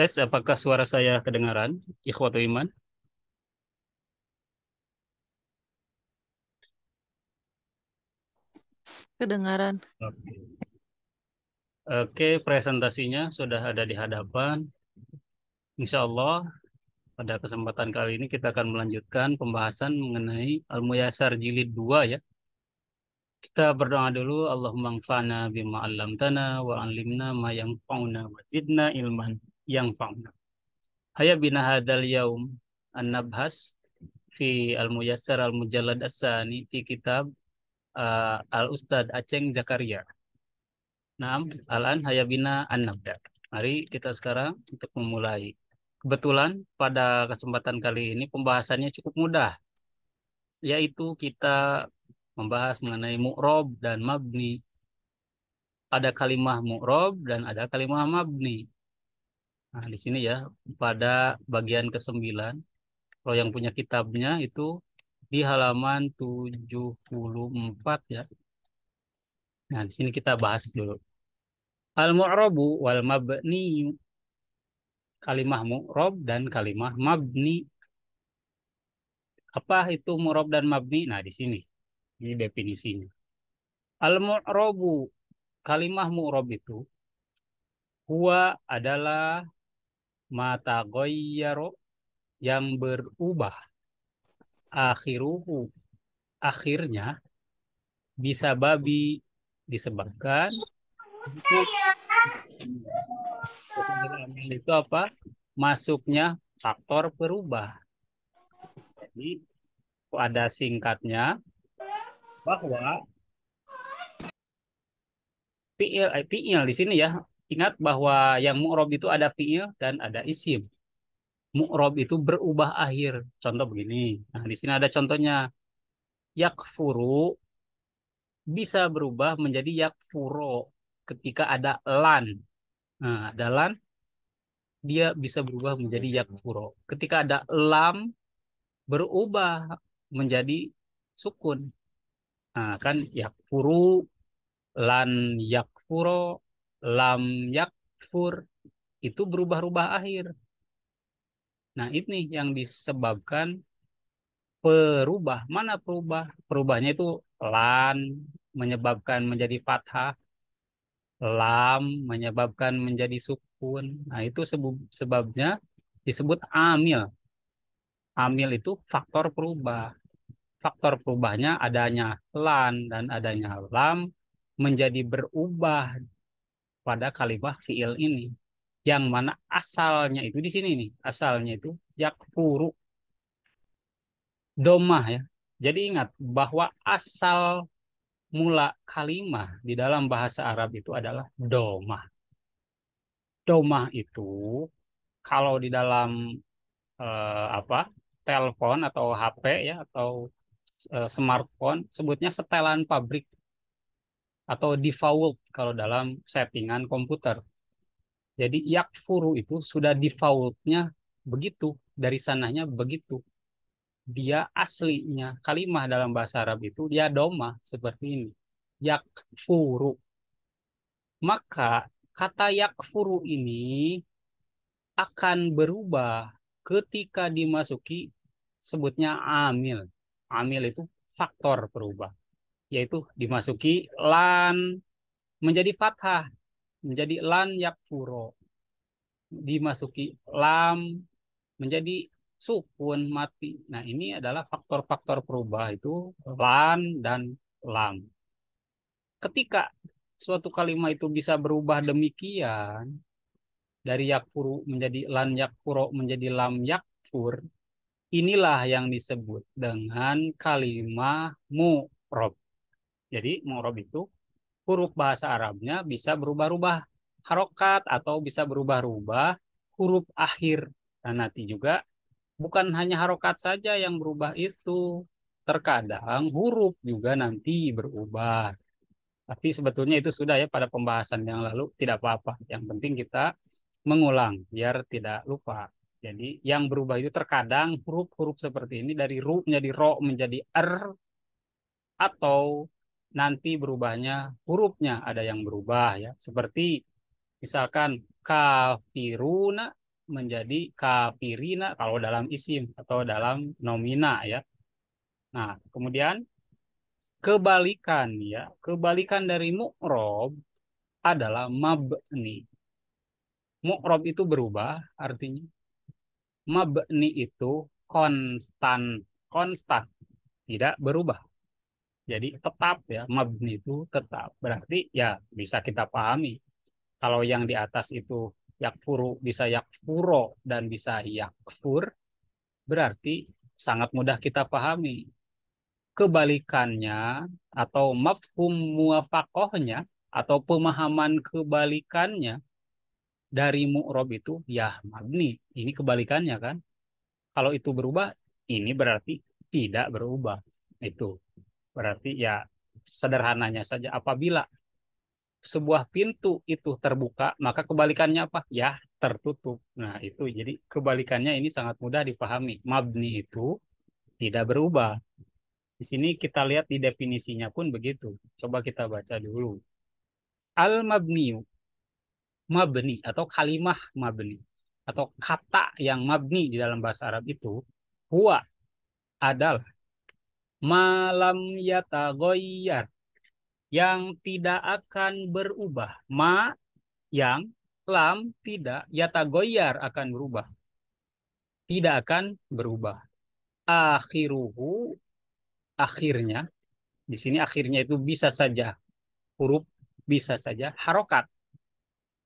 Tes, apakah suara saya kedengaran? Ikhwatul iman. Kedengaran. Oke. Oke, presentasinya sudah ada di hadapan. Insya Allah, pada kesempatan kali ini kita akan melanjutkan pembahasan mengenai Al-Muyassar Jilid 2 ya. Kita berdoa dulu, Allahumma anfa'na bima 'allamtana wa 'allimna ma yanfa'una wa zidna ilman yanfa'una. Haya bina hadzal yaum an-nabhas fi Al-Muyassar Al-Mujallad As-Sani fi kitab Al-Ustad Aceng Zakaria. Naam, Alan Hayabina An-Nabda. Mari kita sekarang untuk memulai. Kebetulan pada kesempatan kali ini pembahasannya cukup mudah, yaitu kita membahas mengenai mu'rob dan mabni. Ada kalimah mu'rob dan ada kalimah mabni. Nah, di sini ya, pada bagian ke-9, kalau yang punya kitabnya itu di halaman 74 ya. Nah, di sini kita bahas dulu. Al-mu'robu wal mabni, kalimah mu'rob dan kalimah mabni. Apa itu mu'rob dan mabni? Nah, di sini. Ini definisinya. Al-mu'robu, kalimah mu'rob itu, huwa adalah mata goyyaro yang berubah. Akhiruhu, akhirnya bisa babi disebabkan itu apa? Masuknya faktor perubah. Jadi ada singkatnya bahwa fi'il di sini ya. Ingat bahwa yang mu'rob itu ada fi'il dan ada isim. Mu'rob itu berubah akhir. Contoh begini. Nah, di sini ada contohnya. Yakfuru bisa berubah menjadi yakfuro ketika ada lan. Nah, ada lan, dia bisa berubah menjadi yakfuro. Ketika ada lam, berubah menjadi sukun. Nah, kan yakfuru, lan yakfuro, lam yakfur. Itu berubah-ubah akhir. Nah, ini yang disebabkan perubah. Mana perubah? Perubahnya itu lan menyebabkan menjadi fathah, lam menyebabkan menjadi sukun. Nah, itu sebabnya disebut amil. Amil itu faktor perubah. Faktor perubahnya adanya lan dan adanya lam menjadi berubah pada kalimat fiil ini. Yang mana asalnya itu di sini nih. Asalnya itu yakfuru, domah ya. Jadi ingat bahwa asal mula kalimah di dalam bahasa Arab itu adalah domah. Domah itu kalau di dalam apa, telepon atau HP ya, atau smartphone, sebutnya setelan pabrik atau default kalau dalam settingan komputer. Jadi yakfuru itu sudah defaultnya begitu, dari sananya begitu. Dia aslinya kalimah dalam bahasa Arab itu dia domah seperti ini. Yakfuru. Maka kata yakfuru ini akan berubah ketika dimasuki sebutnya amil. Amil itu faktor perubah, yaitu dimasuki lan menjadi fathah, menjadi lan yakfuro. Dimasuki lam menjadi sukun mati. Nah, ini adalah faktor-faktor perubah itu lan dan lam. Ketika suatu kalimat itu bisa berubah demikian, dari yakfuru menjadi lan yakfuro menjadi lam yakfur, inilah yang disebut dengan kalimah mu'rob. Jadi mu'rob itu huruf bahasa Arabnya bisa berubah-ubah harokat atau bisa berubah-ubah huruf akhir. Dan nanti juga bukan hanya harokat saja yang berubah itu. Terkadang huruf juga nanti berubah. Tapi sebetulnya itu sudah ya pada pembahasan yang lalu, tidak apa-apa. Yang penting kita mengulang biar tidak lupa. Jadi yang berubah itu terkadang huruf-huruf seperti ini dari ru menjadi ro menjadi er, atau nanti berubahnya hurufnya ada yang berubah ya. Seperti misalkan kafiruna menjadi kafirina kalau dalam isim atau dalam nomina ya. Nah, kemudian kebalikan ya, kebalikan dari mu'rob adalah mabni. Mu'rob itu berubah, artinya mabni itu konstan, konstan, tidak berubah. Jadi tetap ya, mabni itu tetap. Berarti ya bisa kita pahami. Kalau yang di atas itu yakfuru bisa yakfuro dan bisa yakfur, berarti sangat mudah kita pahami. Kebalikannya atau mafhum muwafakohnya atau pemahaman kebalikannya dari mu'rob itu ya mabni. Ini kebalikannya kan. Kalau itu berubah, ini berarti tidak berubah. Itu berarti ya sederhananya saja apabila sebuah pintu itu terbuka, maka kebalikannya apa? Ya, tertutup. Nah, itu jadi kebalikannya ini sangat mudah dipahami. Mabni itu tidak berubah. Di sini kita lihat di definisinya pun begitu. Coba kita baca dulu. Al-mabniyu, mabni atau kalimah mabni atau kata yang mabni di dalam bahasa Arab itu huwa adalah malam yatagoyyar yang tidak akan berubah. Ma yang lam tidak yatagoyyar akan berubah. Tidak akan berubah. Akhiruhu akhirnya di sini akhirnya itu bisa saja huruf, bisa saja harokat.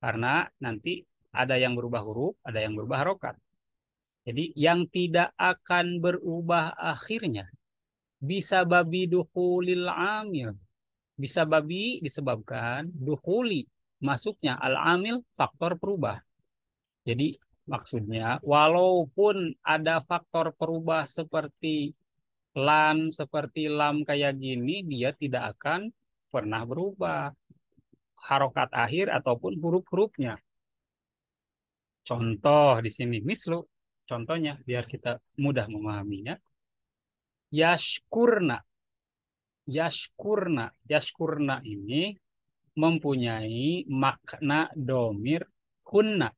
Karena nanti ada yang berubah huruf, ada yang berubah harokat. Jadi yang tidak akan berubah akhirnya bisa babi dukhulil amil. Bisa babi disebabkan dukhuli masuknya al-amil faktor perubah. Jadi maksudnya walaupun ada faktor perubah seperti lan, seperti lam kayak gini, dia tidak akan pernah berubah. Harokat akhir ataupun huruf-hurufnya. Contoh di sini, mislu, contohnya biar kita mudah memahaminya. Yashkurna, yashkurna, yashkurna ini mempunyai makna domir kunna.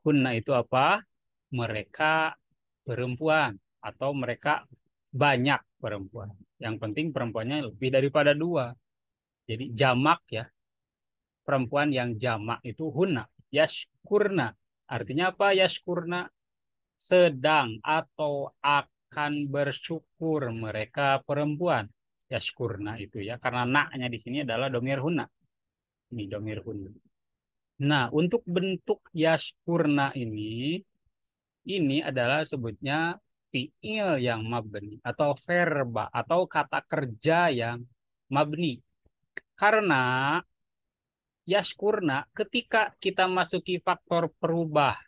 Kunna itu apa? Mereka perempuan atau mereka banyak perempuan. Yang penting perempuannya lebih daripada dua. Jadi jamak ya, perempuan yang jamak itu hunna. Yashkurna. Artinya apa? Yashkurna sedang atau akan bersyukur mereka perempuan. Yashkurna itu ya, karena naknya di sini adalah domir hunna. Ini domir hunna. Nah, untuk bentuk yashkurna ini adalah sebutnya fiil yang mabni atau verba atau kata kerja yang mabni. Karena yashkurna ketika kita masuki faktor perubah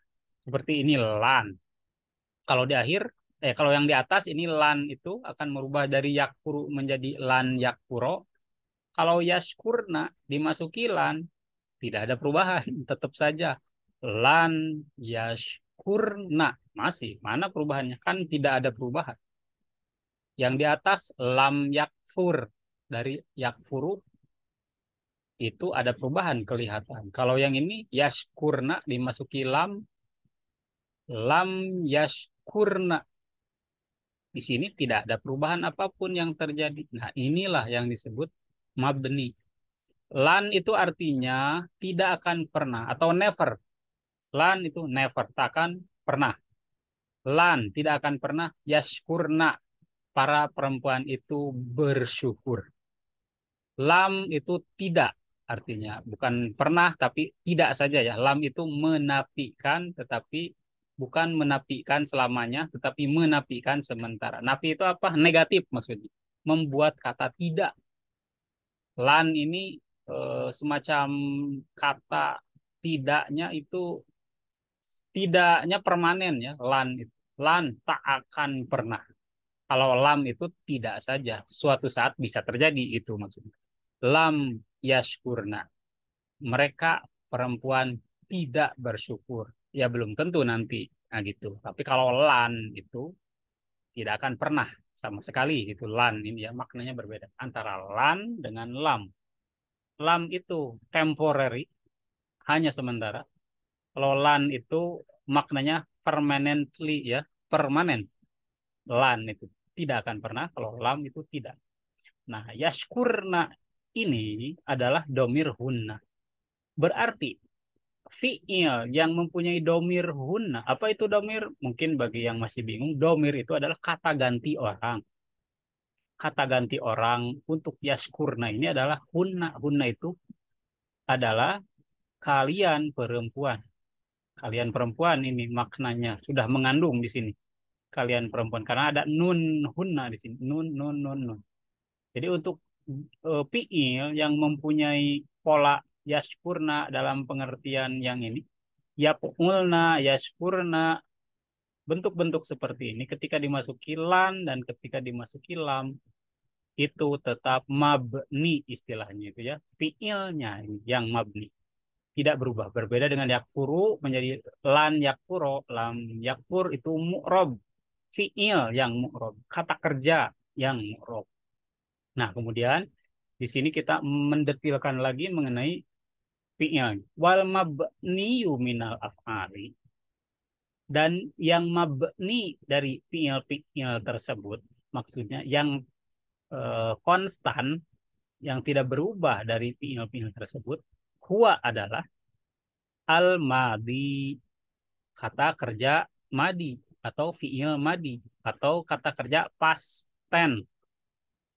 seperti ini lan. Kalau di akhir kalau yang di atas ini lan itu akan merubah dari yakfuru menjadi lan yakfuro. Kalau yashkurna dimasuki lan tidak ada perubahan, tetap saja lan yashkurna masih. Mana perubahannya? Kan tidak ada perubahan. Yang di atas lam yakfur dari yakfuru itu ada perubahan kelihatan. Kalau yang ini yashkurna dimasuki lam yashkurna. Di sini tidak ada perubahan apapun yang terjadi. Nah, inilah yang disebut mabni. Lan itu artinya tidak akan pernah atau never. Lan itu never, takkan pernah. Lan tidak akan pernah yashkurna. Para perempuan itu bersyukur. Lam itu tidak artinya bukan pernah tapi tidak saja ya. Lam itu menafikan tetapi bukan menafikan selamanya tetapi menafikan sementara. Nafi itu apa? Negatif maksudnya. Membuat kata tidak. Lan ini semacam kata tidaknya itu tidaknya permanen ya. Lan itu. Lan tak akan pernah. Kalau lam itu tidak saja. Suatu saat bisa terjadi itu maksudnya. Lam yashkurna. Mereka perempuan tidak bersyukur. Ya belum tentu nanti. Nah gitu. Tapi kalau lan itu tidak akan pernah sama sekali itu lan ini ya maknanya berbeda antara lan dengan lam. Lam itu temporary hanya sementara. Kalau lan itu maknanya permanently ya, permanen. Lan itu tidak akan pernah, kalau lam itu tidak. Nah, yashkurna ini adalah domir hunna. Berarti fiil yang mempunyai domir hunna. Apa itu domir? Mungkin bagi yang masih bingung, domir itu adalah kata ganti orang. Kata ganti orang untuk yaskurna ini adalah hunna. Hunna itu adalah kalian perempuan. Kalian perempuan ini maknanya sudah mengandung di sini. Kalian perempuan karena ada nun hunna di sini. Nun nun nun nun. Jadi untuk fiil yang mempunyai pola yaskurna dalam pengertian yang ini, yapulna, yaskurna, bentuk-bentuk seperti ini ketika dimasuki lan dan ketika dimasuki lam itu tetap mabni istilahnya itu ya. Fiilnya yang mabni tidak berubah. Berbeda dengan yakfuru menjadi lan yakfuro, lam yakfur itu mu'rob. Fiil yang mu'rob. Kata kerja yang mu'rob. Nah, kemudian di sini kita mendetilkan lagi mengenai fiil. Wal mabniyu minal af'ali. Dan yang mabni dari fiil-fiil tersebut, maksudnya yang konstan, yang tidak berubah dari fiil-fiil tersebut, huwa adalah al-madi, kata kerja madi, atau fiil madi, atau kata kerja past tense,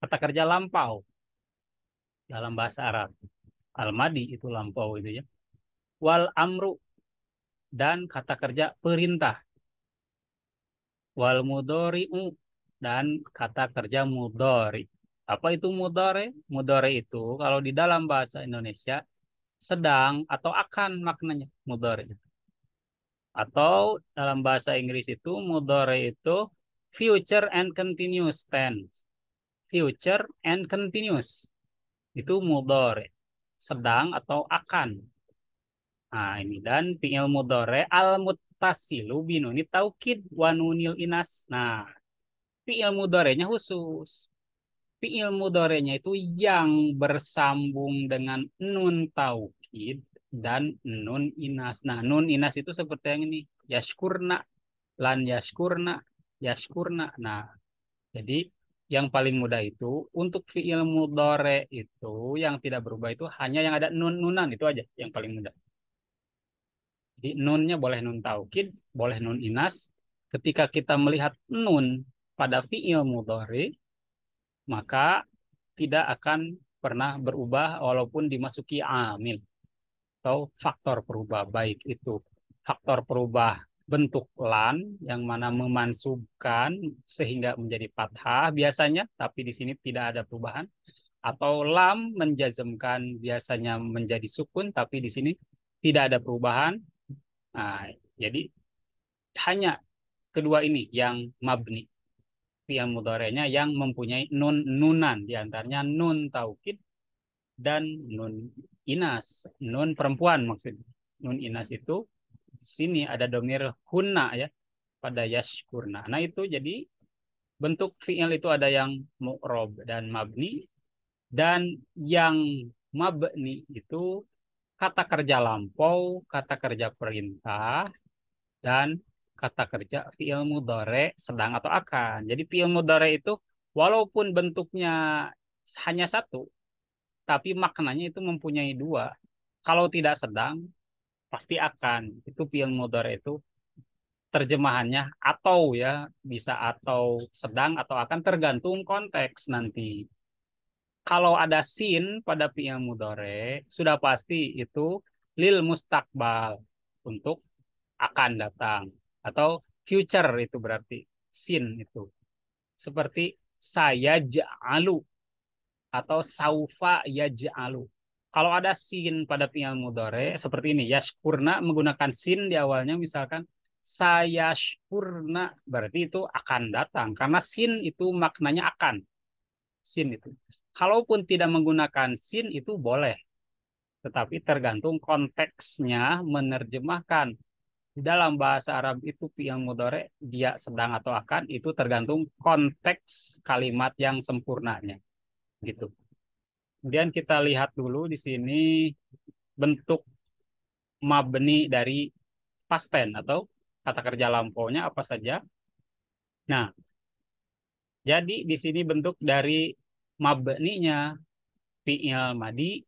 kata kerja lampau dalam bahasa Arab. Al-madi itu lampau itu ya. Wal amru, dan kata kerja perintah. Wal mudori'u, dan kata kerja mudori. Apa itu mudore? Mudore itu kalau di dalam bahasa Indonesia sedang atau akan maknanya mudore. Atau dalam bahasa Inggris itu mudore itu future and continuous tense. Future and continuous. Itu mudore. Sedang atau akan. Nah, ini dan fi'il mudore al-muttasilu binuni taukid wa nunil inas. Nah, fi'il mudorenya khusus. Fi'il mudorenya itu yang bersambung dengan nun taukid dan nun inas. Nah, nun inas itu seperti yang ini. Yashkurna, lan yashkurna, yashkurna. Nah, jadi yang paling mudah itu untuk fi'il mudore itu yang tidak berubah itu hanya yang ada nun-nunan itu aja yang paling mudah. Jadi nunnya boleh nun taukid, boleh nun inas. Ketika kita melihat nun pada fi'il mudore, maka tidak akan pernah berubah walaupun dimasuki amil atau faktor perubah, baik itu faktor perubah bentuk lan yang mana memansubkan sehingga menjadi fathah biasanya, tapi di sini tidak ada perubahan, atau lam menjazmkan biasanya menjadi sukun, tapi di sini tidak ada perubahan. Nah, jadi hanya kedua ini yang mabni, fi'il mudhari'nya yang mempunyai nun nunan, diantaranya nun taukid dan nun inas, nun perempuan maksudnya. Nun inas itu di sini ada domir hunna ya pada yashkurna. Nah itu jadi bentuk fi'il itu ada yang mu'rob dan mabni, dan yang mabni itu kata kerja lampau, kata kerja perintah, dan kata kerja fi'il mudhari sedang atau akan. Jadi fi'il mudhari itu walaupun bentuknya hanya satu, tapi maknanya itu mempunyai dua. Kalau tidak sedang, pasti akan. Itu fi'il mudhari itu terjemahannya atau ya, bisa atau sedang atau akan tergantung konteks nanti. Kalau ada sin pada fi'il mudhari, sudah pasti itu lil mustakbal untuk akan datang atau future itu berarti sin itu. Seperti saya ja'alu atau saufa yaj'alu. Kalau ada sin pada fi'il mudhari seperti ini, yashkurna menggunakan sin di awalnya misalkan saya sykurna berarti itu akan datang karena sin itu maknanya akan. Sin itu. Kalaupun tidak menggunakan sin itu boleh, tetapi tergantung konteksnya menerjemahkan. Di dalam bahasa Arab itu fi'il mudhari dia sedang atau akan itu tergantung konteks kalimat yang sempurnanya gitu. Kemudian kita lihat dulu di sini bentuk mabni dari past tense atau kata kerja lampaunya apa saja. Nah, jadi di sini bentuk dari mabninya fi'il madi,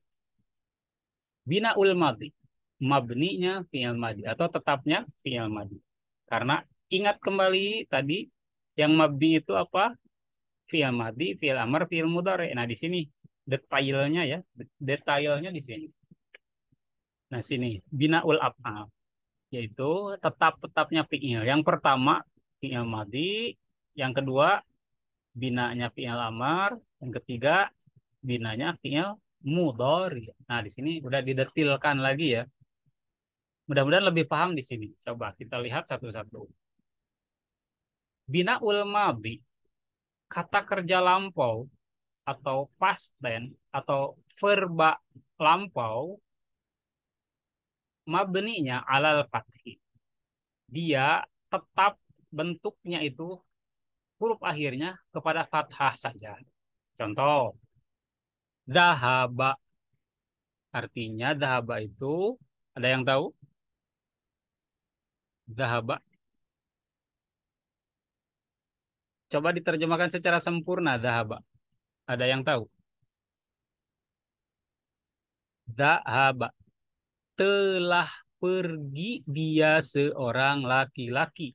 binaul madi. Mabninya fi'il madi atau tetapnya fi'il madi. Karena ingat kembali tadi yang mabni itu apa? Fi'il madi, fi'il amar, fi'il mudhari. Nah, di sini detailnya ya, detailnya di sini. Nah, sini binaul af'al yaitu tetap-tetapnya fi'il. Yang pertama fi'il madi, yang kedua binanya fi'il amar, yang ketiga binanya fi'il mudhari. Nah, di sini udah didetilkan lagi ya. Mudah-mudahan lebih paham di sini. Coba kita lihat satu-satu. Binaul madi, kata kerja lampau atau past tense atau verba lampau, mabninya alal fathi. Dia tetap bentuknya itu huruf akhirnya kepada fathah saja. Contoh, dahaba. Artinya dahaba itu, ada yang tahu? Dahaba. Coba diterjemahkan secara sempurna, dahaba. Ada yang tahu? Dahaba. Telah pergi dia seorang laki-laki.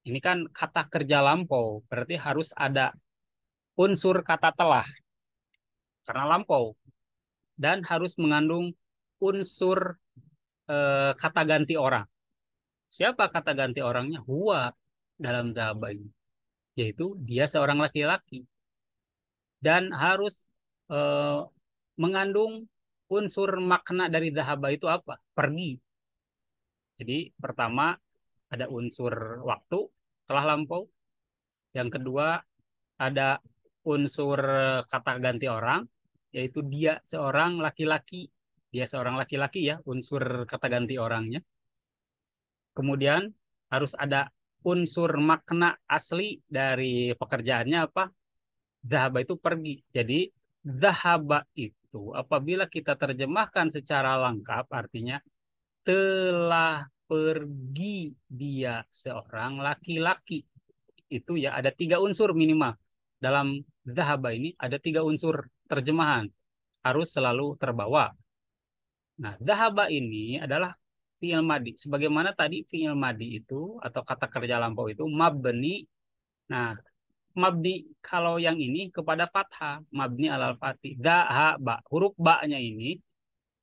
Ini kan kata kerja lampau, berarti harus ada unsur kata telah karena lampau dan harus mengandung unsur kata ganti orang. Siapa kata ganti orangnya? Huwa dalam dahaba ini, yaitu dia seorang laki-laki dan harus eh, mengandung unsur makna dari dahaba itu apa? Pergi. Jadi pertama ada unsur waktu telah lampau, yang kedua ada unsur kata ganti orang, yaitu dia seorang laki-laki. Dia seorang laki-laki ya, unsur kata ganti orangnya. Kemudian harus ada unsur makna asli dari pekerjaannya apa? Zahaba itu pergi. Jadi zahaba itu apabila kita terjemahkan secara lengkap artinya telah pergi dia seorang laki-laki. Itu ya ada tiga unsur minimal. Dalam zahaba ini ada tiga unsur terjemahan. Harus selalu terbawa. Nah, dahaba ini adalah fi'il madi. Sebagaimana tadi fi'il madi itu atau kata kerja lampau itu mabni. Nah, mabni kalau yang ini kepada fathah, mabni alal fathi. Dahaba, huruf ba-nya ini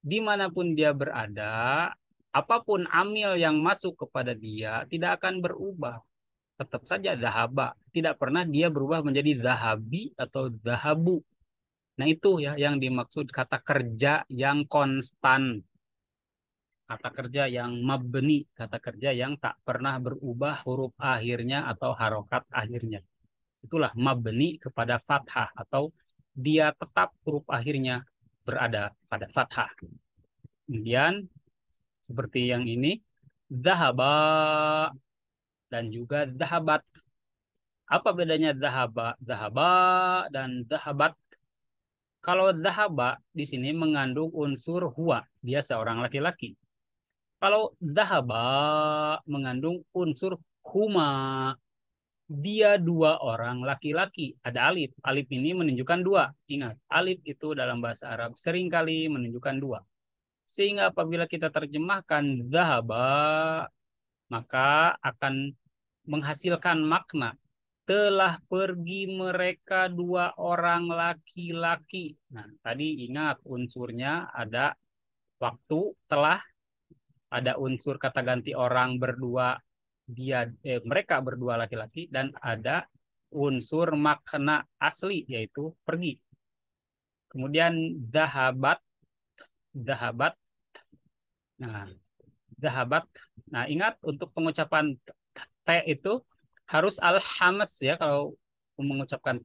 dimanapun dia berada, apapun amil yang masuk kepada dia tidak akan berubah. Tetap saja dahaba. Tidak pernah dia berubah menjadi dahabi atau dahabu. Nah, itu ya yang dimaksud kata kerja yang konstan. Kata kerja yang mabni, kata kerja yang tak pernah berubah huruf akhirnya atau harokat akhirnya. Itulah mabni kepada fathah atau dia tetap huruf akhirnya berada pada fathah. Kemudian seperti yang ini, dahaba dan juga dahabat. Apa bedanya dahaba, dahaba dan dahabat? Kalau dahaba di sini mengandung unsur huwa, dia seorang laki-laki. Kalau dahaba mengandung unsur huma, dia dua orang laki-laki. Ada alif. Alif ini menunjukkan dua. Ingat, alif itu dalam bahasa Arab seringkali menunjukkan dua. Sehingga apabila kita terjemahkan dahaba, maka akan menghasilkan makna. Telah pergi mereka dua orang laki-laki. Nah, tadi ingat unsurnya ada waktu, telah, ada unsur kata ganti orang berdua, mereka berdua laki-laki, dan ada unsur makna asli yaitu pergi. Kemudian dahabat, dahabat. Nah, dahabat. Nah, ingat untuk pengucapan t itu harus alhamas ya kalau mengucapkan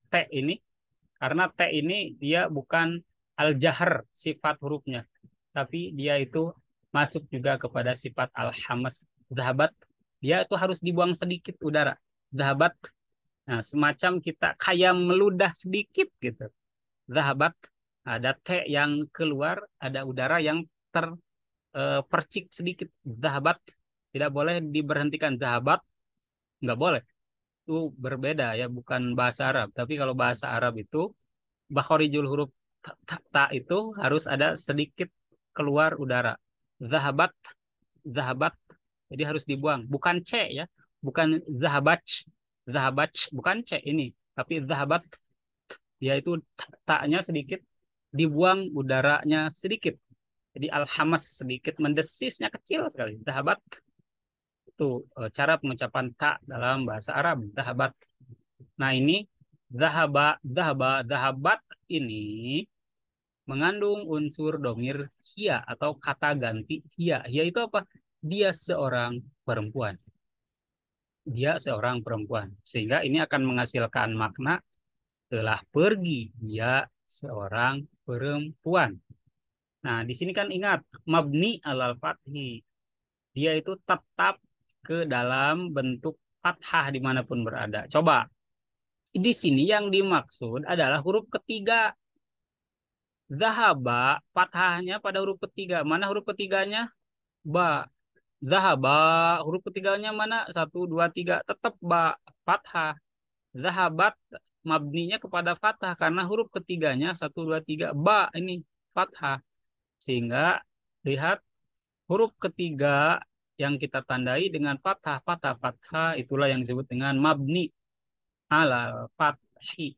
t ini, karena t ini dia bukan al-jahr sifat hurufnya, tapi dia itu masuk juga kepada sifat al-hamas. Zahabat, dia itu harus dibuang sedikit udara. Zahabat, nah semacam kita kayak meludah sedikit gitu. Zahabat, ada T yang keluar, ada udara yang terpercik sedikit. Zahabat. Tidak boleh diberhentikan. Zahabat nggak boleh. Itu berbeda ya, bukan bahasa Arab. Tapi kalau bahasa Arab itu bakhorijul huruf ta itu harus ada sedikit keluar udara. Zahabat, zahabat. Jadi harus dibuang. Bukan C ya. Bukan zahabach. Zahabach. Bukan C ini. Tapi zahabat. Yaitu taknya sedikit. Dibuang udaranya sedikit. Jadi alhamas sedikit. Mendesisnya kecil sekali. Zahabat. Itu cara pengucapan tak dalam bahasa Arab. Zahabat. Nah ini. Zahabat ini mengandung unsur domir hia atau kata ganti hia. Hia itu apa? Dia seorang perempuan. Dia seorang perempuan. Sehingga ini akan menghasilkan makna telah pergi. Dia seorang perempuan. Nah, di sini kan ingat mabni alal fathi. Dia itu tetap ke dalam bentuk fathah dimanapun berada. Coba, di sini yang dimaksud adalah huruf ketiga. Zahaba, fathahnya pada huruf ketiga. Mana huruf ketiganya? Ba. Zahaba, huruf ketiganya mana? Satu, dua, tiga. Tetap ba, fathah. Zahabat, mabninya kepada fathah. Karena huruf ketiganya, satu, dua, tiga. Ba, ini fathah. Sehingga, lihat, huruf ketiga yang kita tandai dengan fathah. Fathah, fathah, itulah yang disebut dengan mabni alal fathi.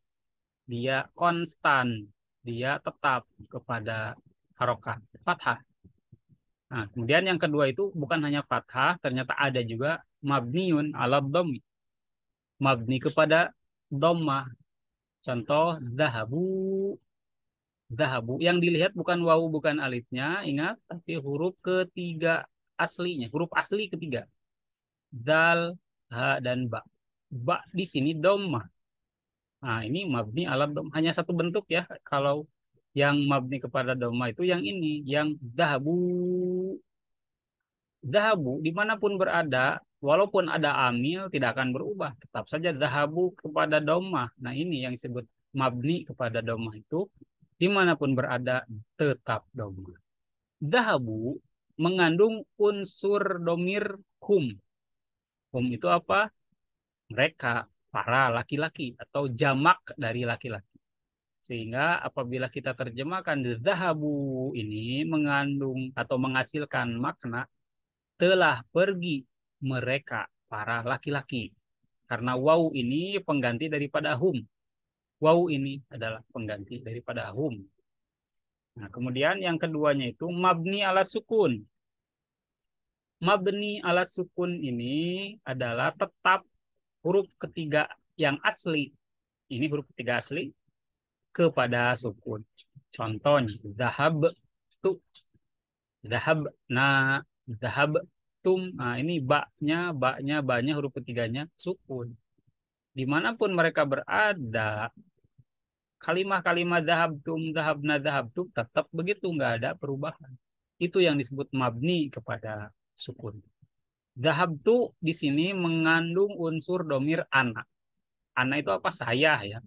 Dia konstan. Dia tetap kepada harokat. Fathah. Nah, kemudian yang kedua itu bukan hanya fathah, ternyata ada juga mabniun ala dhammi. Mabni kepada dhammah. Contoh zahabu. Zahabu. Yang dilihat bukan wawu, bukan alifnya, ingat, tapi huruf ketiga aslinya, huruf asli ketiga. Dal, ha, dan ba. Ba di sini dhammah. Nah, ini mabni ala dhammah. Hanya satu bentuk ya. Kalau yang mabni kepada dhammah itu yang ini, yang zahabu. Zahabu dimanapun berada, walaupun ada amil tidak akan berubah. Tetap saja zahabu kepada domah. Nah ini yang disebut mabni kepada domah itu dimanapun berada tetap domah. Zahabu mengandung unsur domir hum. Hum itu apa? Mereka, para laki-laki atau jamak dari laki-laki. Sehingga apabila kita terjemahkan zahabu ini mengandung atau menghasilkan makna telah pergi mereka para laki-laki. Karena waw ini pengganti daripada hum. Waw ini adalah pengganti daripada hum. Nah, kemudian yang keduanya itu mabni ala sukun. Mabni ala sukun ini adalah tetap huruf ketiga yang asli. Ini huruf ketiga asli kepada sukun. Contohnya, zahab tu, zahab na, zahab tum. Nah, ini baknya huruf ketiganya sukun. Dimanapun mereka berada, kalimah-kalimah dahab tum tetap begitu, nggak ada perubahan. Itu yang disebut mabni kepada sukun. Dahab tu di sini mengandung unsur domir anak. Anak itu apa? Saya ya.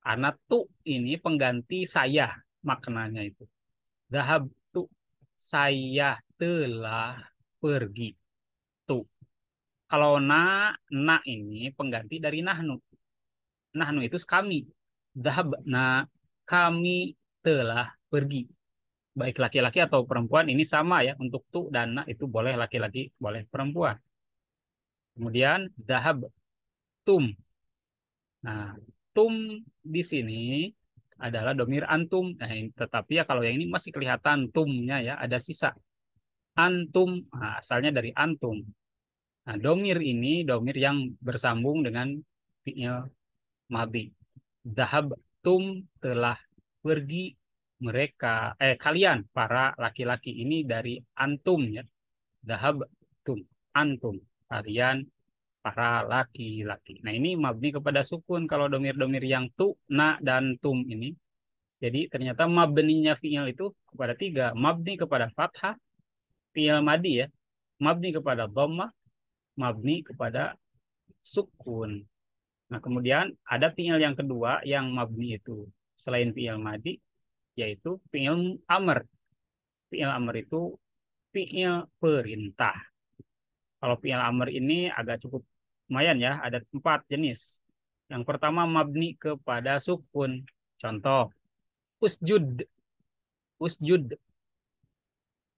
Anak tu ini pengganti saya maknanya itu. Dahab tu saya telah pergi. Tu. Kalau na ini pengganti dari nahnu. Nahnu itu kami. Dhahabna, kami telah pergi. Baik laki-laki atau perempuan ini sama ya. Untuk tu dan na itu boleh laki-laki, boleh perempuan. Kemudian dahab tum. Nah, tum di sini adalah domir antum. Nah, tetapi ya kalau yang ini masih kelihatan tumnya ya, ada sisa. Antum, nah, asalnya dari antum. Nah, domir ini domir yang bersambung dengan fi'il madhi. Dahab tum telah pergi mereka kalian para laki-laki ini dari antum ya. Dahab tum antum kalian para laki-laki. Nah ini mabni kepada sukun kalau domir-domir yang tu, na dan tum ini. Jadi ternyata mabninya fi'il itu kepada tiga. Mabni kepada fathah, fi'il madi ya. Mabni kepada dhammah, mabni kepada sukun. Nah, kemudian ada fiil yang kedua yang mabni itu selain fiil madi yaitu fiil amr. Fiil amr itu fiil perintah. Kalau fi'il amr ini agak cukup lumayan ya, ada 4 jenis. Yang pertama mabni kepada sukun. Contoh, usjud, usjud,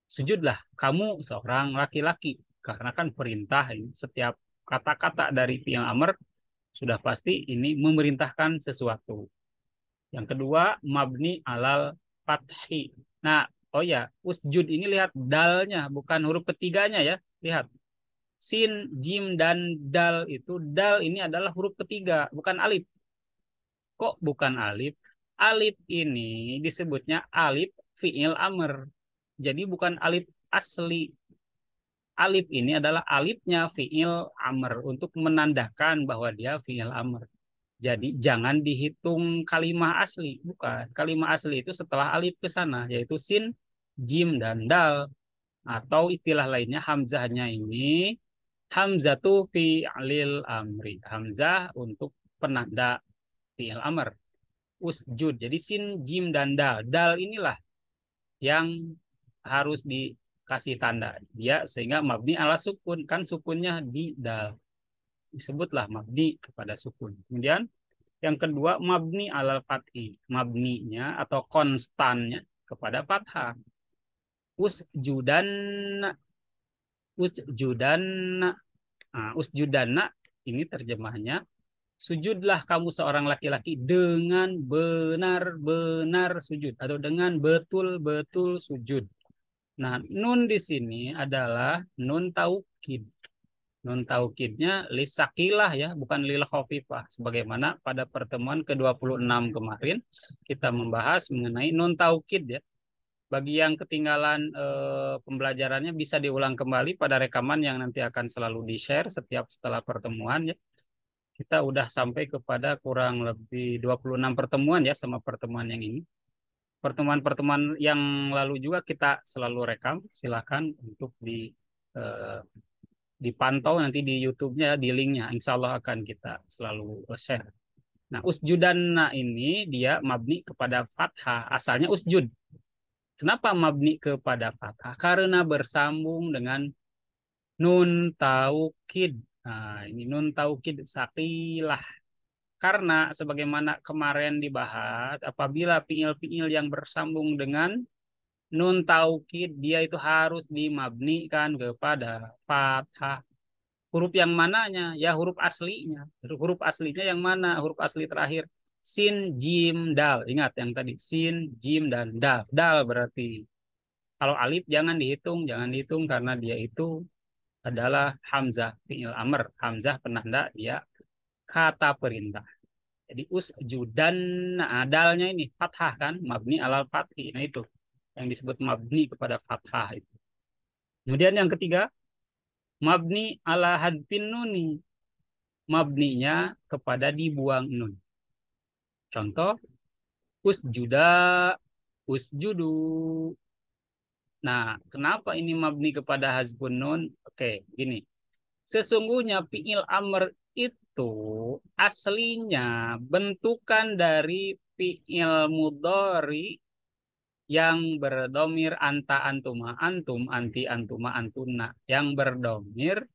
sujudlah kamu seorang laki-laki. Karena kan perintah ini, setiap kata-kata dari fi'il amr sudah pasti ini memerintahkan sesuatu. Yang kedua, mabni alal fathi. Nah, oh ya, usjud ini lihat dalnya, bukan huruf ketiganya ya. Lihat, sin, jim, dan dal itu. Dal ini adalah huruf ketiga, bukan alif. Kok bukan alif? Alif ini disebutnya alif fi'il amr. Jadi bukan alif asli. Alif ini adalah alifnya fi'il amr untuk menandakan bahwa dia fi'il amr. Jadi jangan dihitung kalimah asli, bukan. Kalimah asli itu setelah alif ke sana, yaitu sin, jim, dan dal. Atau istilah lainnya hamzahnya ini hamzatu fi'lil amri. Hamzah untuk penanda fi'il amr. Usjud. Jadi sin, jim, dan dal. Dal inilah yang harus dikasih tanda. Dia sehingga mabni ala sukun. Kan sukunnya di dal. Disebutlah mabni kepada sukun. Kemudian yang kedua, mabni alal fathi. Mabninya atau konstannya kepada fathah. Usjudan, usjudan, usjudanna ini terjemahnya. Sujudlah kamu seorang laki-laki dengan benar-benar sujud. Atau dengan betul-betul sujud. Nah, nun di sini adalah nun taukid. Nun taukidnya lisakilah ya, bukan lil khafifah. Sebagaimana pada pertemuan ke-26 kemarin kita membahas mengenai nun taukid ya. Bagi yang ketinggalan pembelajarannya bisa diulang kembali pada rekaman yang nanti akan selalu di-share setiap setelah pertemuan ya. Kita udah sampai kepada kurang lebih 26 pertemuan ya sama pertemuan yang ini. Pertemuan-pertemuan yang lalu juga kita selalu rekam. Silakan untuk eh, dipantau nanti di YouTube-nya, di linknya. Insya Allah akan kita selalu share. Nah, usjudanna ini dia mabni kepada fathah. Asalnya usjud. Kenapa mabni kepada fathah? Karena bersambung dengan nun taukid. Nah, ini nun taukid sakilah. Karena sebagaimana kemarin dibahas, apabila fiil-fiil yang bersambung dengan nun taukid, dia itu harus dimabnikan kepada fathah. Huruf yang mananya? Ya huruf aslinya. Huruf aslinya yang mana? Huruf asli terakhir. Sin, jim, dal. Ingat yang tadi. Sin, jim, dan dal. Dal berarti. Kalau alif jangan dihitung. Jangan dihitung karena dia itu adalah hamzah fi'il amr. Hamzah penanda dia kata perintah. Jadi usjudan. Nah, dalnya ini fathah kan. Mabni alal fathi. Nah itu. Yang disebut mabni kepada fathah itu. Kemudian yang ketiga. Mabni ala hadfin nuni. Mabninya kepada dibuang nun. Contoh, usjuda, usjudu. Nah, kenapa ini mabni kepada hazbun nun? Oke, gini. Sesungguhnya fi'il amr itu aslinya bentukan dari fi'il mudhari yang berdomir anta antuma antum anti antuma antuna yang berdomir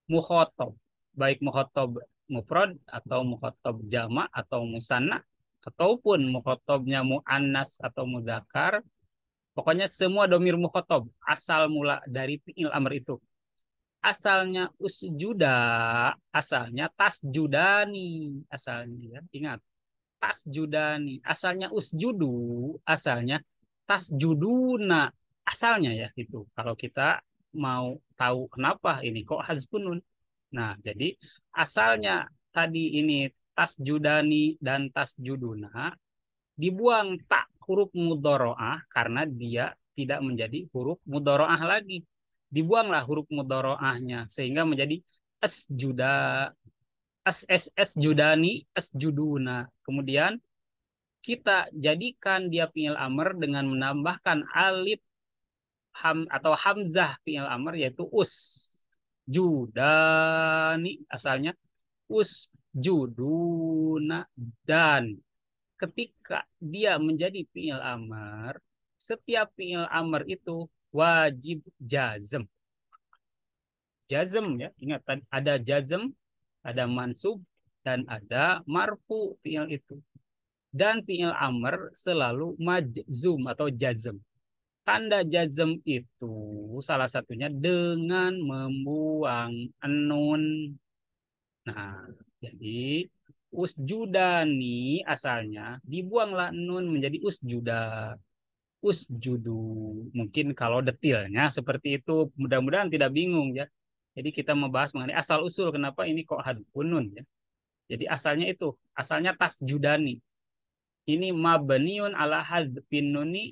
mukhotob, baik mukhotob mufrad atau mukhotob jama atau musanna ataupun mukhotobnya muannas atau mudzakkar, pokoknya semua domir mukhotob asal mula dari fi'il amr itu. Asalnya usjuda, asalnya tasjudani, asalnya ya. Ingat, tasjudani, asalnya usjudu, asalnya tasjuduna, asalnya ya itu. Kalau kita mau tahu kenapa ini kok hazbun. Nah, jadi asalnya tadi ini tasjudani dan tasjuduna dibuang tak huruf mudoroah karena dia tidak menjadi huruf mudoroah lagi. Dibuanglah huruf mudoroahnya sehingga menjadi asjuda, es judani, es juduna. Kemudian kita jadikan dia fi'il amr dengan menambahkan alif atau hamzah fi'il amr yaitu us. Judani asalnya us juduna, dan ketika dia menjadi fi'il amr, setiap fi'il amr itu wajib jazm. jazm ya. Ingat ada jazm, ada mansub dan ada marfu fiil itu. Dan fiil amr selalu majzum atau jazm. Tanda jazm itu salah satunya dengan membuang nun. Nah, jadi usjudani asalnya dibuanglah nun menjadi usjuda, usjudu. Mungkin kalau detailnya seperti itu, mudah-mudahan tidak bingung ya. Jadi kita membahas mengenai asal usul kenapa ini kok hadfun nun ya. Jadi asalnya itu, asalnya tasjudani. Ini mabniun ala hadfin nuni,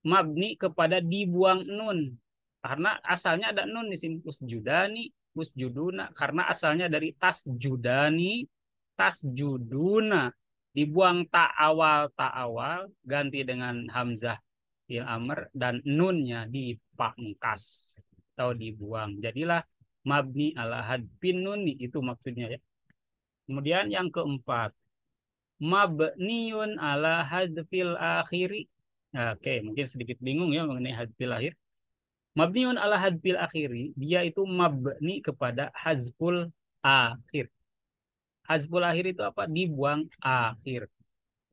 mabni kepada dibuang nun. Karena asalnya ada nun di sini. Usjudani, usjuduna. Karena asalnya dari tasjudani, tasjuduna. Dibuang tak awal, ganti dengan hamzah fil amr, dan nunnya dipangkas atau dibuang. Jadilah mabni ala hadfin nuni, itu maksudnya ya. Kemudian yang keempat, mabniun ala hadfil akhiri. Nah, oke, mungkin sedikit bingung ya mengenai hadfil akhir. Mabniun ala hadfil akhiri, dia itu mabni kepada hazful akhir. Hazful akhir itu apa? Dibuang akhir.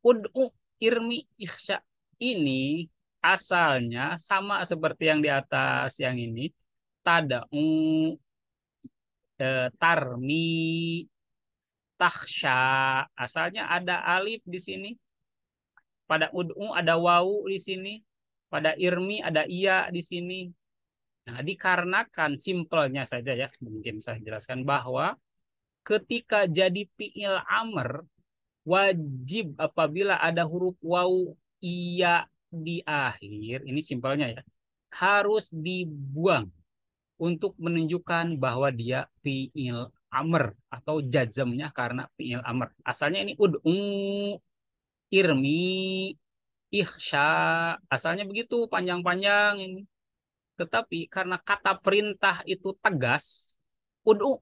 Ud'u, irmi, ikhsya. Ini asalnya sama seperti yang di atas yang ini. Tada'u, tarmi, takhsya. Asalnya ada alif di sini. Pada ud'u ada wawu di sini. Pada irmi ada iya di sini. Nah, dikarenakan simpelnya saja ya, mungkin saya jelaskan bahwa ketika jadi fi'il amr, wajib apabila ada huruf wawu iya di akhir, ini simpelnya ya, harus dibuang untuk menunjukkan bahwa dia fi'il amr atau jazmnya karena fi'il amr. Asalnya ini ud'u, irmi, ihsya, asalnya begitu panjang-panjang ini. Tetapi karena kata perintah itu tegas, ud'u,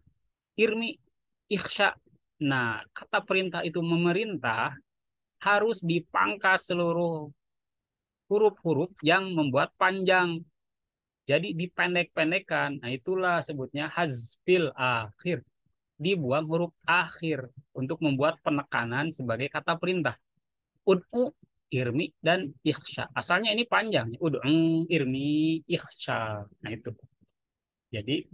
irmi, ikhsya. Nah, kata perintah itu memerintah, harus dipangkas seluruh huruf-huruf yang membuat panjang. Jadi dipendek-pendekkan. Nah, itulah sebutnya hazfil akhir. Dibuang huruf akhir untuk membuat penekanan sebagai kata perintah. Ud'u, irmi, dan ikhsya. Asalnya ini panjang. Ud'u, irmi, ikhsya. Nah, itu. Jadi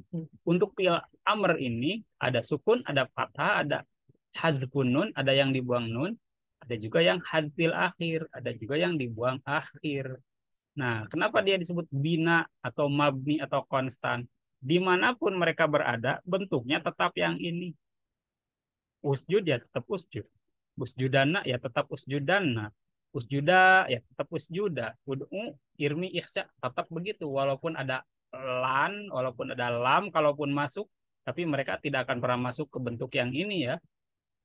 untuk fi'il amr ini ada sukun, ada fathah, ada hadfun nun, ada yang dibuang nun, ada juga yang hadfil akhir, ada juga yang dibuang akhir. Nah, kenapa dia disebut bina atau mabni atau konstan? Dimanapun mereka berada, bentuknya tetap yang ini. Usjud ya tetap usjud. Usjudana ya tetap usjudana. Usjuda ya tetap usjuda. Ud'u, irmi, ihsa tetap begitu. Walaupun ada lan, walaupun ada lam, kalaupun masuk, tapi mereka tidak akan pernah masuk ke bentuk yang ini ya.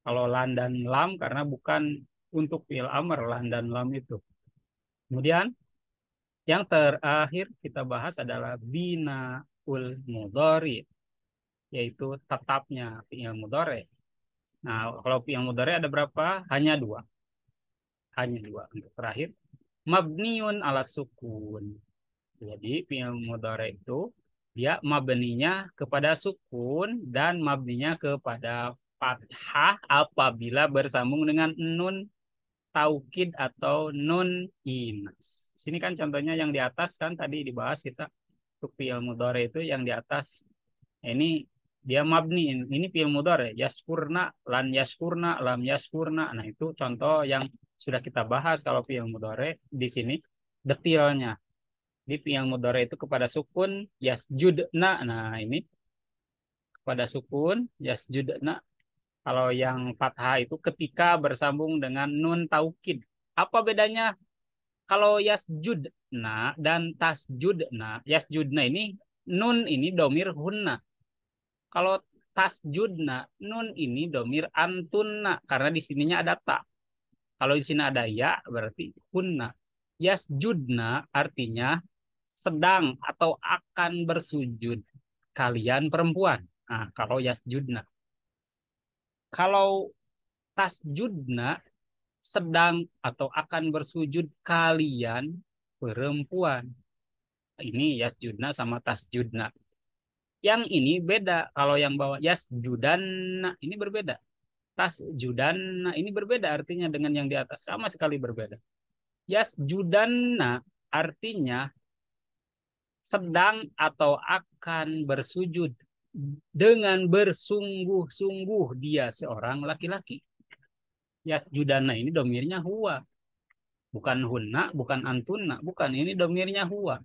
Kalau lan dan lam karena bukan untuk fi'il amr lan dan lam itu. Kemudian yang terakhir kita bahas adalah binaul mudhari, yaitu tetapnya fi'il mudhari. Nah, kalau fi'il mudhari ada berapa? Hanya dua. Hanya dua. Untuk terakhir, mabniun ala sukun. Jadi fi'il mudhari itu dia mabninya kepada sukun dan mabninya kepada fathah apabila bersambung dengan nun taukid atau nun inas. Sini kan contohnya yang di atas kan tadi dibahas kita untuk fi'il mudhari itu yang di atas. Ini dia mabni, ini fi'il mudhari, yaskurna, lan yaskurna, lam yaskurna. Nah, itu contoh yang sudah kita bahas kalau fi'il mudhari di sini detailnya. Di fi'il mudhari itu kepada sukun yasjudna. Nah, ini kepada sukun yasjudna. Kalau yang fathah itu ketika bersambung dengan nun taukid. Apa bedanya? Kalau yasjudna dan tasjudna, yasjudna ini nun ini domir hunna. Kalau tasjudna, nun ini domir antunna karena di sininya ada ta. Kalau di sini ada ya berarti hunna. Yasjudna artinya sedang atau akan bersujud kalian perempuan. Nah, kalau yasjudna. Kalau tasjudna sedang atau akan bersujud kalian perempuan. Ini yasjudna sama tasjudna. Yang ini beda. Kalau yang bawah yasjudanna ini berbeda. Tasjudanna ini berbeda artinya dengan yang di atas. Sama sekali berbeda. Yasjudanna artinya sedang atau akan bersujud dengan bersungguh-sungguh dia seorang laki-laki. Yasjudanna ini domirnya huwa. Bukan hunna, bukan antunna. Bukan, ini domirnya huwa.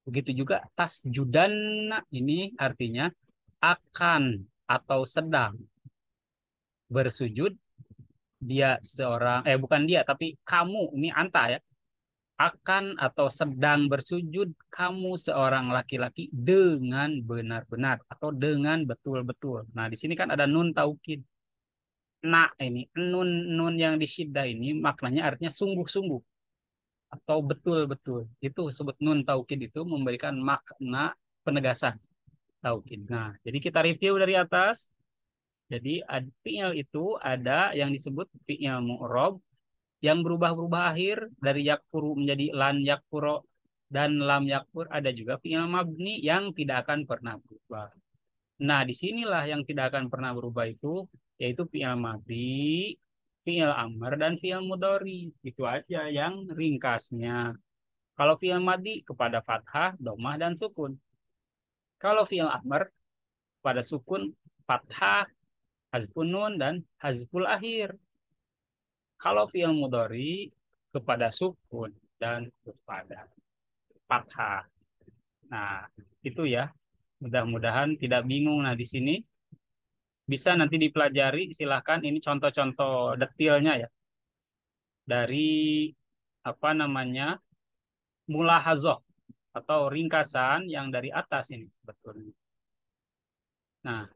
Begitu juga tasjudanna ini artinya akan atau sedang bersujud dia seorang bukan dia tapi kamu ini anta ya akan atau sedang bersujud kamu seorang laki-laki dengan benar-benar atau dengan betul-betul. Nah, di sini kan ada nun taukid. Nah, ini nun nun yang disyiddah ini maknanya artinya sungguh-sungguh atau betul-betul. Itu sebut nun taukid itu memberikan makna penegasan taukid. Nah, jadi kita review dari atas. Jadi fi'il itu ada yang disebut fi'il mu'rob yang berubah-ubah akhir dari yakfuru menjadi lan yakfuro dan lam yakfur. Ada juga fi'il mabni yang tidak akan pernah berubah. Nah, disinilah yang tidak akan pernah berubah itu yaitu fi'il madi, fi'il amr dan fi'il mudhari. Itu aja yang ringkasnya. Kalau fi'il madi kepada fathah, domah dan sukun. Kalau fi'il amr pada sukun, fathah, hazfun nun dan hazful akhir. Kalau fi'il mudhari kepada sukun dan kepada fathah. Nah, itu ya. Mudah-mudahan tidak bingung. Nah, di sini bisa nanti dipelajari. Silahkan ini contoh-contoh detailnya ya. Dari apa namanya mulahazoh atau ringkasan yang dari atas ini sebetulnya. Nah,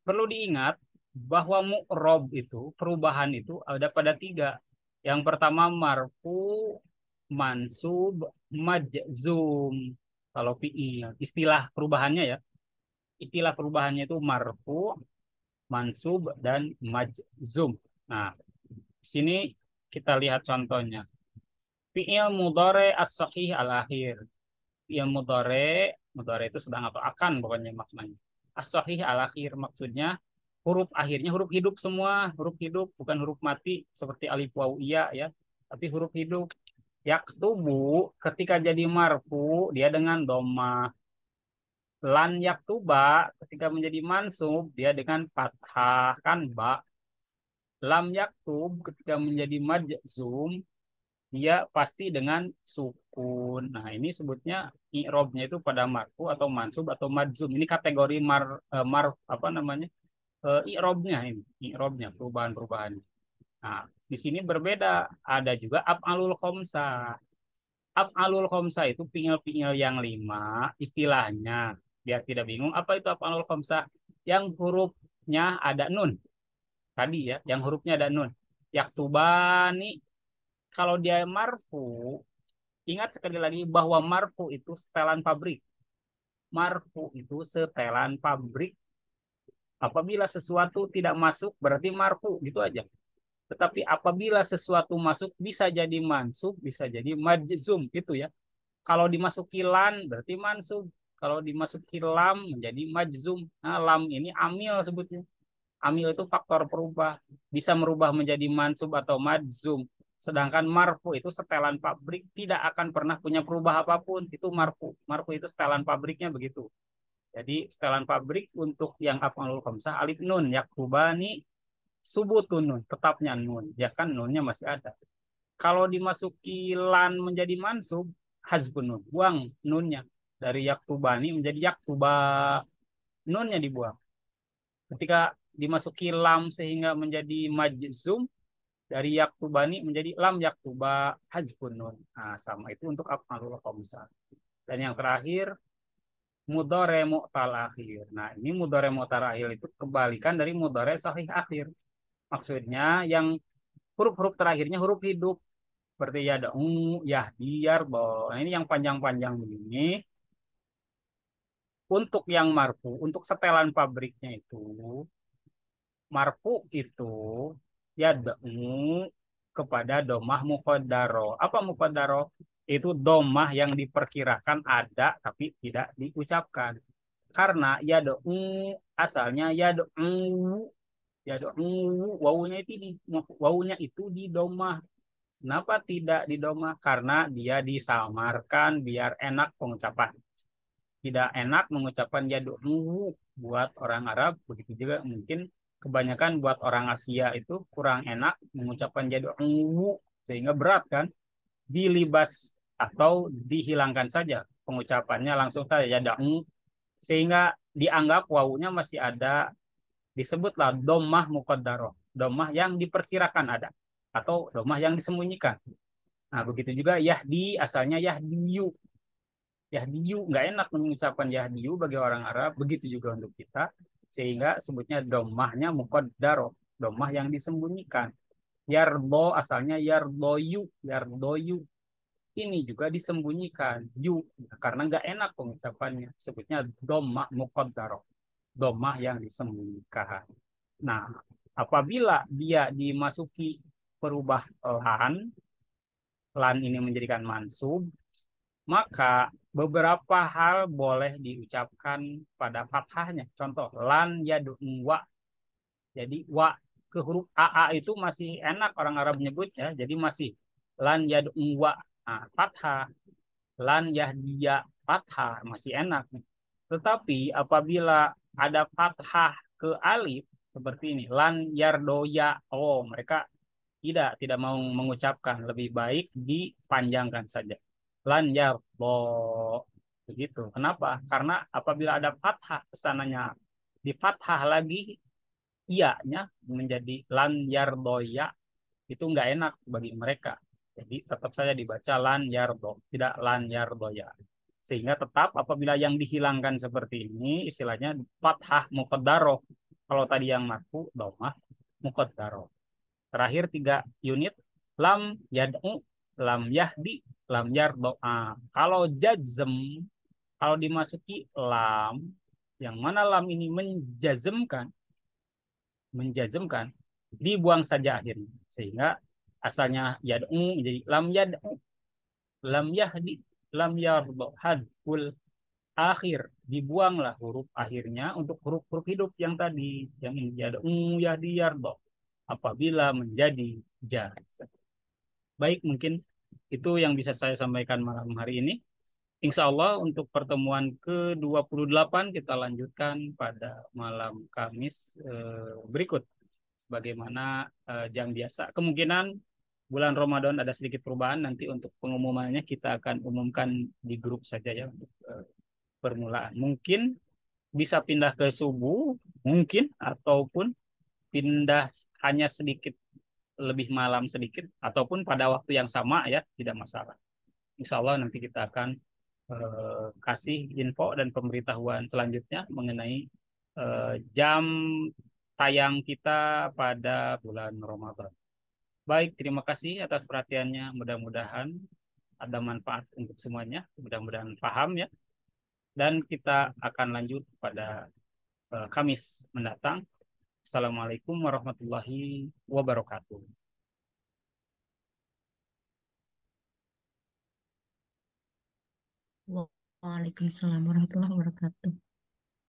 perlu diingat bahwa mu'rob itu, perubahan itu ada pada tiga. Yang pertama marfu, mansub, majzum. Kalau fi'il, istilah perubahannya ya. Istilah perubahannya itu marfu, mansub, dan majzum. Nah, di sini kita lihat contohnya. Fi'il mudhari as-sahih al-akhir. Fi'il mudhari itu sedang atau akan pokoknya maknanya. As-sahih al-akhir maksudnya huruf akhirnya huruf hidup semua, huruf hidup bukan huruf mati seperti alif waw iya ya, tapi huruf hidup. Yaktubu ketika jadi marfu dia dengan doma. Lan yaktuba ketika menjadi mansub dia dengan fathah kan ba. Lam yaktub ketika menjadi majzum dia pasti dengan sukun. Nah, ini sebutnya i'robnya itu pada marfu atau mansub atau majzum. Ini kategori apa namanya? I'robnya ini, i'robnya perubahan-perubahan. Nah, di sini berbeda. Ada juga af'alul khamsah. Af'alul khamsah itu fi'il-fi'il yang lima istilahnya. Biar tidak bingung, apa itu af'alul khamsah? Yang hurufnya ada nun. Tadi ya, yang hurufnya ada nun. Yaktubani, kalau dia marfu, ingat sekali lagi bahwa marfu itu setelan pabrik. Marfu itu setelan pabrik. Apabila sesuatu tidak masuk, berarti marfu. Gitu aja. Tetapi apabila sesuatu masuk, bisa jadi mansub, bisa jadi majzum. Gitu ya. Kalau dimasuki lan berarti mansub. Kalau dimasuki lam menjadi majzum. Nah, lam ini amil sebutnya. Amil itu faktor perubah. Bisa merubah menjadi mansub atau majzum. Sedangkan marfu itu setelan pabrik tidak akan pernah punya perubah apapun. Itu marfu. Marfu itu setelan pabriknya begitu. Jadi setelan pabrik untuk yang af'alul khamsah alif nun yaktubani subutun nun, tetapnya nun. Ya kan nunnya masih ada. Kalau dimasuki lan menjadi mansub, hazbun nun, buang nunnya. Dari yaktubani menjadi yaktuba, nunnya dibuang. Ketika dimasuki lam sehingga menjadi majzum, dari yaktubani menjadi lam yaktuba, hazbun nun. Nah, sama itu untuk af'alul khamsah. Dan yang terakhir, mudore mu'tal akhir. Nah, ini mudore mu'tal akhir itu kebalikan dari mudore sahih akhir. Maksudnya yang huruf-huruf terakhirnya huruf hidup. Seperti ya da'u, yahdiyar, nah, ini yang panjang-panjang begini. Untuk yang marfu, untuk setelan pabriknya itu, marfu itu ya da'u kepada domah muqaddaro. Apa muqaddaro? Itu domah yang diperkirakan ada tapi tidak diucapkan. Karena yad'u asalnya yad'u wawunya itu wawunya itu di domah. Kenapa tidak di domah? Karena dia disamarkan biar enak pengucapan. Tidak enak mengucapkan yad'u buat orang Arab, begitu juga mungkin kebanyakan buat orang Asia itu kurang enak mengucapkan yad'u sehingga berat kan dilibas atau dihilangkan saja pengucapannya langsung saja yad'u sehingga dianggap wawunya masih ada, disebutlah domah muqaddaroh, domah yang diperkirakan ada atau domah yang disembunyikan. Nah begitu juga yahdi asalnya yahdiyu. Yahdiyu nggak enak mengucapkan Yahdiyu bagi orang Arab, begitu juga untuk kita, sehingga sebutnya domahnya muqaddaro, domah yang disembunyikan. Yardo asalnya yardoyu, yardoyu ini juga disembunyikan yu karena nggak enak pengucapannya, sebutnya domah muqaddaro, domah yang disembunyikan. Nah, apabila dia dimasuki perubahan lan ini menjadikan mansub, maka beberapa hal boleh diucapkan pada fathahnya. Contoh, lan yad'u wa. Jadi wa ke huruf AA itu masih enak orang Arab menyebut ya. Jadi masih lan yad'u wa. Nah, fathah. Lan yahdiya fathah masih enak. Tetapi apabila ada fathah ke alif seperti ini, lan yardoya. Oh, mereka tidak mau mengucapkan, lebih baik dipanjangkan saja. Lan yardo begitu. Kenapa? Karena apabila ada fathah kesananya di fathah lagi iya-nya menjadi lan yardoya itu nggak enak bagi mereka. Jadi tetap saja dibaca lan yardo, tidak lan yardoya. Sehingga tetap apabila yang dihilangkan seperti ini istilahnya fathah muqaddaroh. Kalau tadi yang marfu domah muqaddaroh. Terakhir 3 unit lam yad'u, lam yahdi, lam yardo. Kalau jazm, kalau dimasuki lam, yang mana lam ini menjazmkan, dibuang saja akhirnya. Sehingga asalnya yad'u menjadi lam yad'u, lam yahdi, lam yardo. Hadful akhir, dibuanglah huruf akhirnya untuk huruf-huruf hidup yang tadi, yang ini yad'u, yahdi, yardo. Apabila menjadi jazm. Baik, mungkin itu yang bisa saya sampaikan malam hari ini. Insya Allah untuk pertemuan ke-28 kita lanjutkan pada malam Kamis berikut. Sebagaimana jam biasa. Kemungkinan bulan Ramadan ada sedikit perubahan. Nanti untuk pengumumannya kita akan umumkan di grup saja ya untuk permulaan. Mungkin bisa pindah ke subuh, mungkin, ataupun pindah hanya sedikit lebih malam sedikit ataupun pada waktu yang sama ya tidak masalah. Insya Allah nanti kita akan kasih info dan pemberitahuan selanjutnya mengenai jam tayang kita pada bulan Ramadan. Baik, terima kasih atas perhatiannya. Mudah-mudahan ada manfaat untuk semuanya. Mudah-mudahan paham ya. Dan kita akan lanjut pada Kamis mendatang. Assalamualaikum warahmatullahi wabarakatuh. Waalaikumsalam warahmatullahi wabarakatuh.